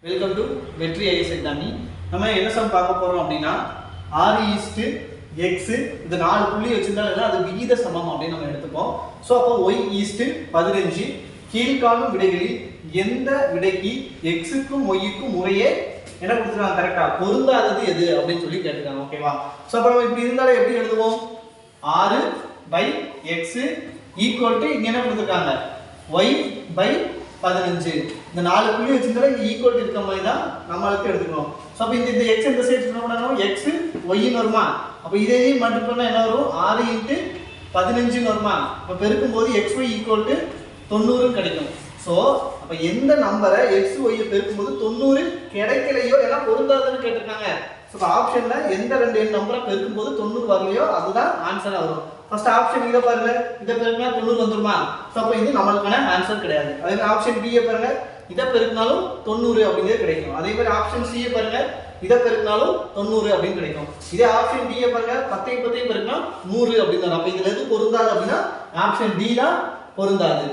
Welcome to வெற்றி IS எக்ஸாமி. நம்ம என்ன சம் பார்க்க போறோம் அப்படின்னா 6:x இந்த 4 புள்ளி வச்சிருந்தாலும் அது விகித சமம் அப்படின்னு நம்ம எடுத்துப்போம். ஸோ அப்போ y:15 கீழ்காணும் விடைகளில் எந்த விடைக்கு x-க்கும் y-க்கும் முறையே என்ன கொடுத்துருக்காங்க கரெக்டா பொருந்தாதது எது அப்படின்னு சொல்லி கேட்டுருக்காங்க. ஓகேவா? ஸோ அப்போ நம்ம இப்படி இருந்தாலும் எப்படி எழுதுவோம்? 6/x ஈக்குவல் டு இங்க என்ன கொடுத்துருக்காங்க y/15 இந்த 4 புள்ளி வச்சிருந்தா இங்க ஈக்குவல் இருக்க மாதிரி தான் நம்மளுக்கு எடுத்துக்கணும். சோ அப்ப இந்த x இந்த சைடு என்ன பண்ணனும்? x y ன்னு வருமா? அப்ப இதையும் மல்டிப்ளை பண்ணா என்ன வரும்? 6 * 15 ன்னு வருமா? அப்ப பெருக்கும்போது xy = 90 கிடைக்கும். சோ அப்ப எந்த நம்பரை x y பெருக்கும்போது 90 கிடைக்கலையோ எல்லாம் பொருந்தாதுன்னு கேட்டிருக்காங்க. சோ ஆப்ஷன்ல எந்த ரெண்டு எண் நம்பரை பெருக்கும்போது 90 வரலையோ அதுதான் ஆன்சரா வரும். ஃபர்ஸ்ட் ஆப்ஷன் இத பாருங்க, இத பெருக்கினா 90 வந்துருமா? சோ அப்ப இது நமக்கான ஆன்சர் கிடையாது. அதே மாதிரி ஆப்ஷன் B பாருங்க, இத பெருக்கினாலும் 90 அப்படிங்கிறது கிடைக்கும். அதே மாதிரி ஆப்ஷன் C பாருங்க, இத பெருக்கினாலும் 90 அப்படினு கிடைக்கும். இதே ஆப்ஷன் D பாருங்க, 10 பெருக்கினா 100 அப்படினா அப்ப இதுல எது பொருந்தாது அப்படினா ஆப்ஷன் D தான் பொருந்தாது.